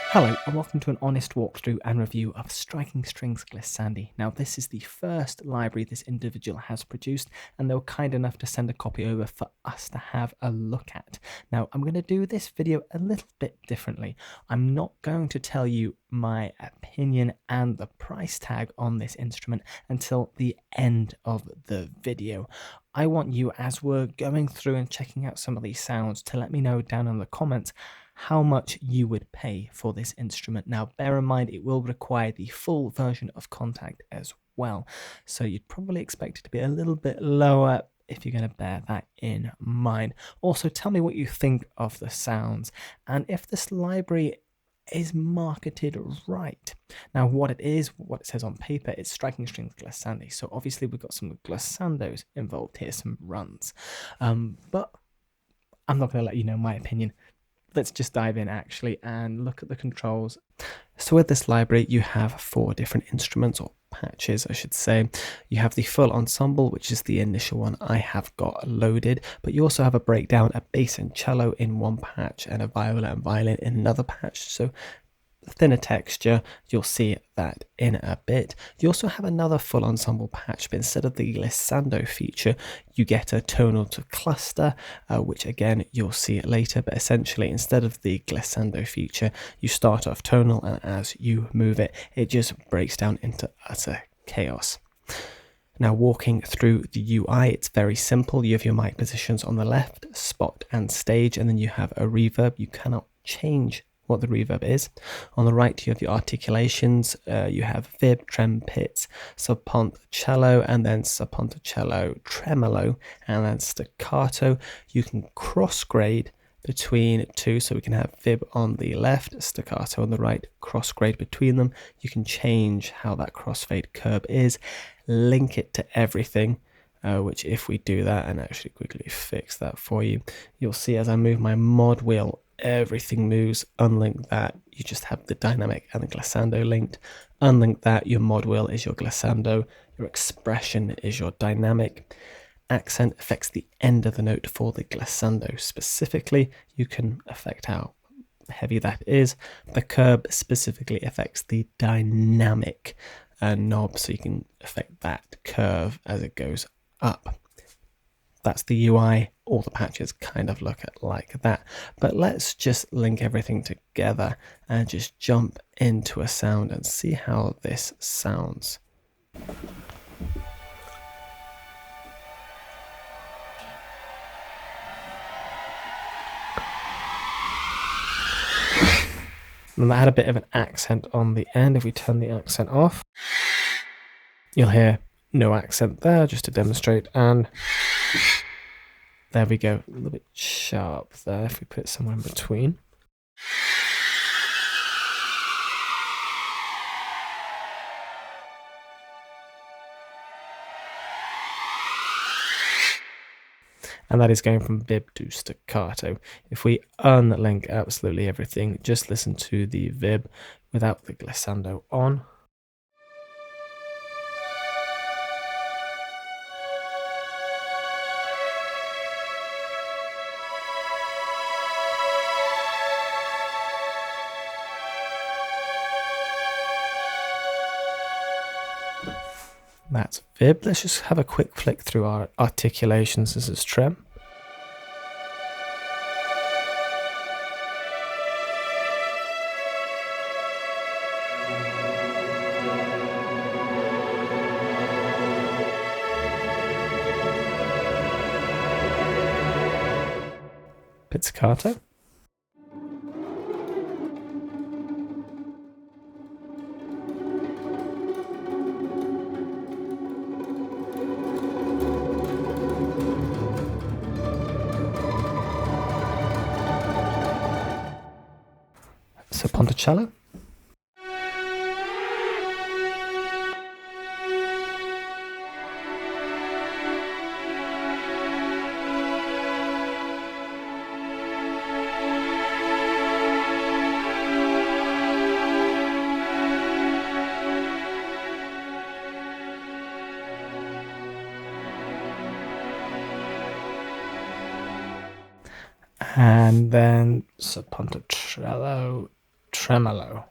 Hello and welcome to an honest walkthrough and review of Striking Strings Glissandi. Now this is the first library this individual has produced and they were kind enough to send a copy over for us to have a look at. Now I'm going to do this video a little bit differently. I'm not going to tell you my opinion and the price tag on this instrument until the end of the video. I want you, as we're going through and checking out some of these sounds, to let me know down in the comments how much you would pay for this instrument. Now, bear in mind, it will require the full version of Contact as well. So you'd probably expect it to be a little bit lower if you're going to bear that in mind. Also, tell me what you think of the sounds and if this library is marketed right. Now, what it says on paper, it's Striking Strings Glissandi. So obviously we've got some glissandos involved here, some runs. But I'm not going to let you know my opinion. Let's just dive in actually and look at the controls. So with this library, you have 4 different instruments, or patches I should say. You have the full ensemble, which is the initial one I have got loaded, but you also have a breakdown, a bass and cello in one patch and a viola and violin in another patch. So thinner texture, you'll see that in a bit. You also have another full ensemble patch, but instead of the glissando feature, you get a tonal to cluster, which again you'll see it later, but essentially instead of the glissando feature, you start off tonal and as you move it, it just breaks down into utter chaos. Now walking through the UI, it's very simple. You have your mic positions on the left, spot and stage, and then you have a reverb. You cannot change what the reverb is. On the right, you have your articulations. You have vib, trem, pizz, subpont, cello, and then subpont, cello, tremolo, and then staccato. You can cross grade between 2, so we can have vib on the left, staccato on the right, cross grade between them. You can change how that crossfade curve is, link it to everything. Which if we do that and actually quickly fix that for you, you'll see as I move my mod wheel, everything moves. Unlink that, you just have the dynamic and the glissando linked. Unlink that, your mod wheel is your glissando, your expression is your dynamic. Accent affects the end of the note for the glissando specifically. You can affect how heavy that is. The curb specifically affects the dynamic knob, so you can affect that curve as it goes up. That's the UI. All the patches kind of look at like that, but let's just link everything together and just jump into a sound and see how this sounds. And that had a bit of an accent on the end. If we turn the accent off, you'll hear no accent there, just to demonstrate, and there we go, a little bit sharp there if we put it somewhere in between. And that is going from vib to staccato. If we unlink absolutely everything, just listen to the vib without the glissando on. That's vib. Let's just have a quick flick through our articulations. This is trem. Pizzicato. Ponticello. And then Ponticello, tremolo.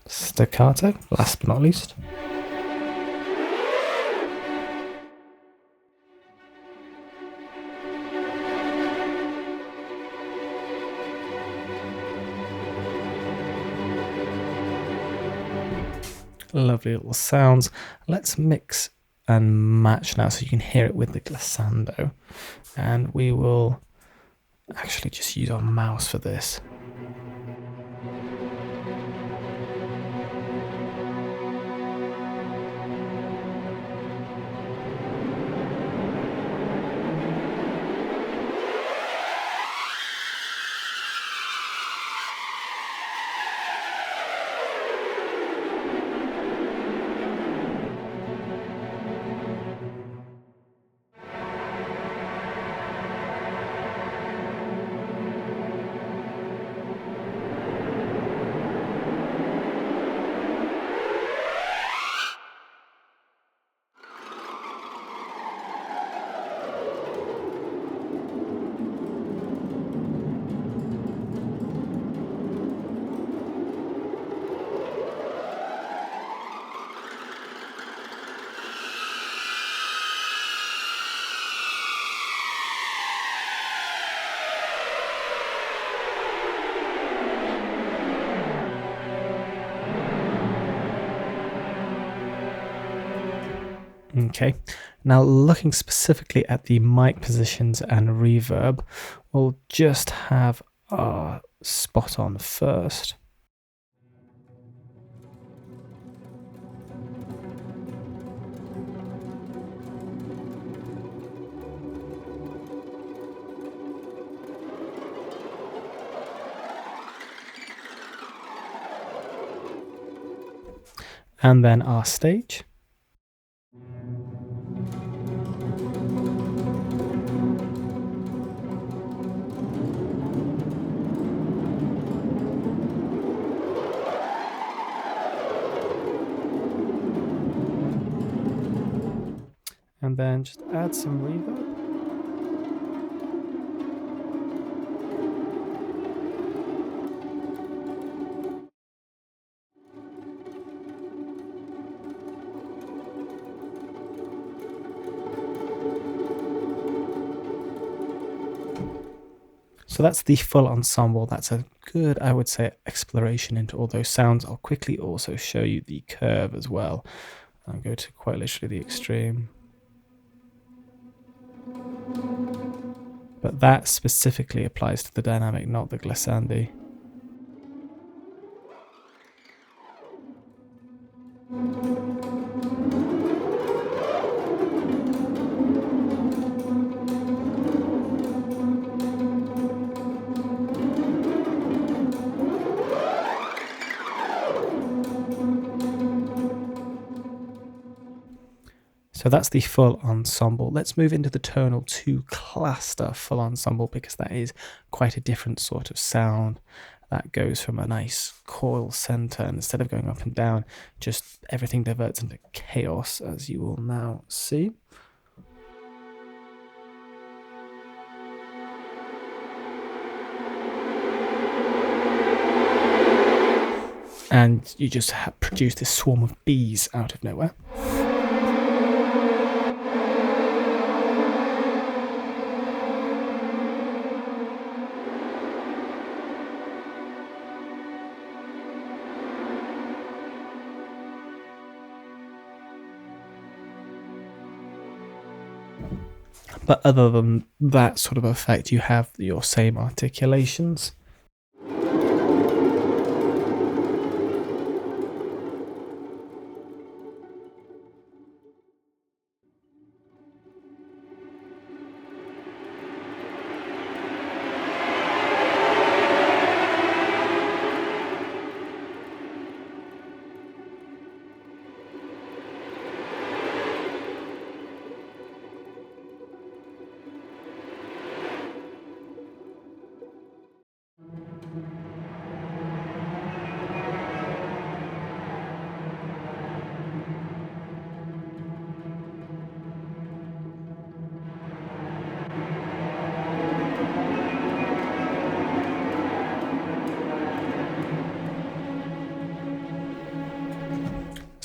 Staccato, last but not least. Lovely little sounds. Let's mix and match now so you can hear it with the glissando. And we will actually just use our mouse for this. Okay, now looking specifically at the mic positions and reverb, we'll just have our spot on first. And then our stage. And then just add some reverb. So that's the full ensemble. That's a good, I would say, exploration into all those sounds. I'll quickly also show you the curve as well. I'll go to quite literally the extreme. But that specifically applies to the dynamic, not the glissandi. So that's the full ensemble. Let's move into the tonal 2 cluster full ensemble, because that is quite a different sort of sound. That goes from a nice coil center, and instead of going up and down, just everything diverts into chaos, as you will now see. And you just produce this swarm of bees out of nowhere. But other than that sort of effect, you have your same articulations.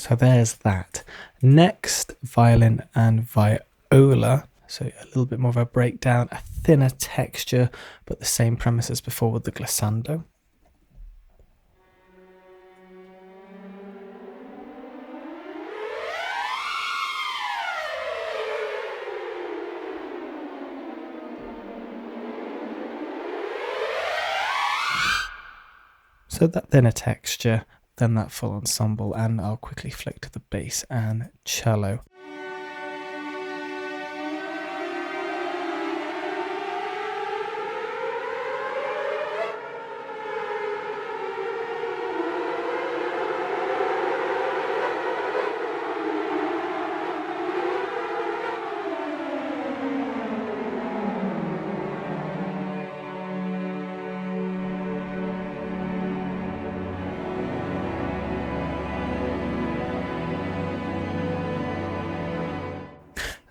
So there's that. Next, violin and viola. So a little bit more of a breakdown, a thinner texture, but the same premise as before with the glissando. So that thinner texture, then that full ensemble, and I'll quickly flick to the bass and cello.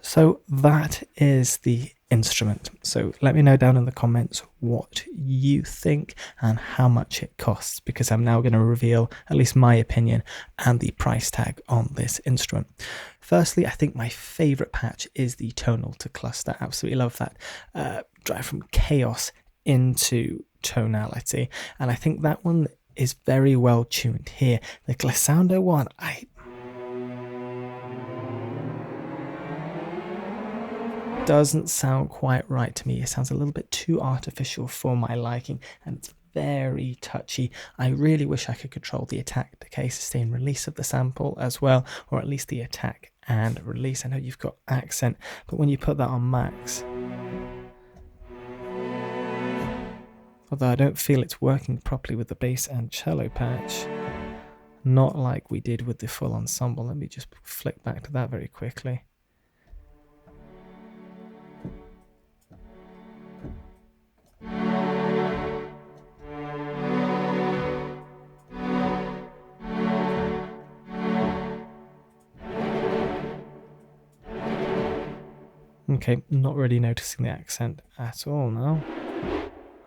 So that is the instrument. So let me know down in the comments what you think and how much it costs, because I'm now going to reveal at least my opinion and the price tag on this instrument. Firstly, I think my favorite patch is the tonal to cluster. Absolutely love that drive from chaos into tonality, and I think that one is very well tuned here. The glissando one, doesn't sound quite right to me. It sounds a little bit too artificial for my liking, and it's very touchy. I really wish I could control the attack, decay, sustain, release of the sample as well, or at least the attack and release. I know you've got accent, but when you put that on max, although I don't feel it's working properly with the bass and cello patch, not like we did with the full ensemble. Let me just flick back to that very quickly. Okay, not really noticing the accent at all now.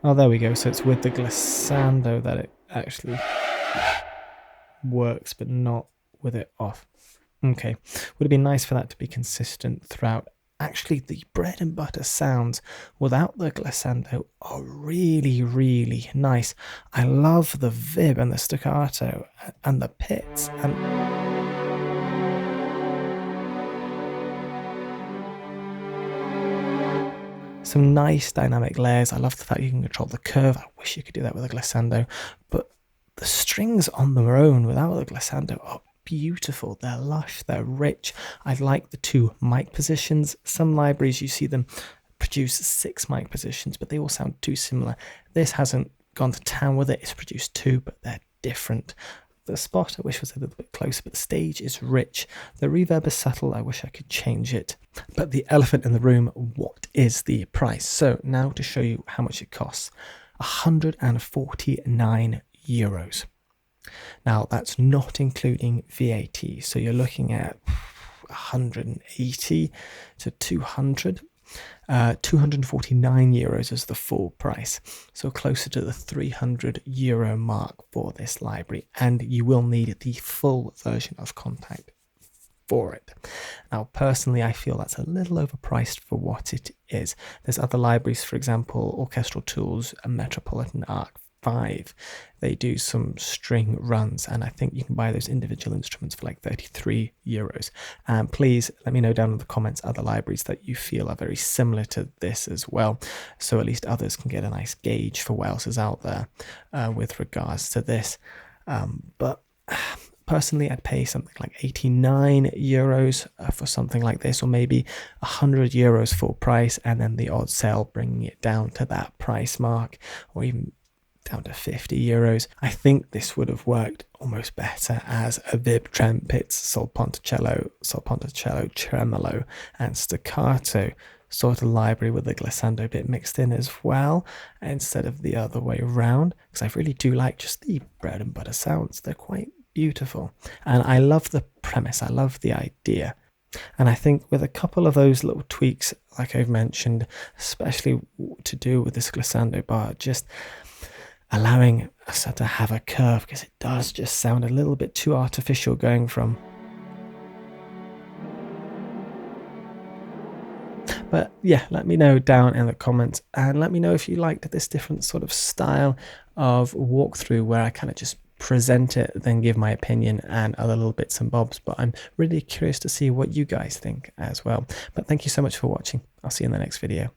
Oh, there we go. So it's with the glissando that it actually works, but not with it off. Okay, would it be nice for that to be consistent throughout? Actually, the bread and butter sounds without the glissando are really, really nice. I love the vib and the staccato and the pits and some nice dynamic layers. I love the fact you can control the curve. I wish you could do that with a glissando, but the strings on their own without the glissando are beautiful. They're lush, they're rich. I like the 2 mic positions. Some libraries you see them produce 6 mic positions, but they all sound too similar. This hasn't gone to town with it. It's produced 2, but they're different. The spot I wish was a little bit closer, but the stage is rich. The reverb is subtle. I wish I could change it. But the elephant in the room, what is the price? So now to show you how much it costs. €149. Now that's not including VAT. So you're looking at 180 to 200. €249 is the full price, so closer to the €300 mark for this library, and you will need the full version of Contact for it. Now personally I feel that's a little overpriced for what it is. There's other libraries, for example Orchestral Tools and Metropolitan Arc 5. They do some string runs, and I think you can buy those individual instruments for like €33. And please let me know down in the comments other libraries that you feel are very similar to this as well, so at least others can get a nice gauge for what else is out there with regards to this. But personally I'd pay something like €89 for something like this, or maybe €100 full price, and then the odd sale bringing it down to that price mark, or even down to €50. I think this would have worked almost better as a vib, trumpets, sol ponticello, tremolo, and staccato sort of library with the glissando bit mixed in as well, instead of the other way around, because I really do like just the bread and butter sounds. They're quite beautiful, and I love the premise. I love the idea. And I think with a couple of those little tweaks, like I've mentioned, especially to do with this glissando bar, just allowing us to have a curve, because it does just sound a little bit too artificial, going from But yeah, let me know down in the comments, and let me know if you liked this different sort of style of walkthrough where I kind of just present it, then give my opinion and other little bits and bobs. But I'm really curious to see what you guys think as well. But thank you so much for watching. I'll see you in the next video.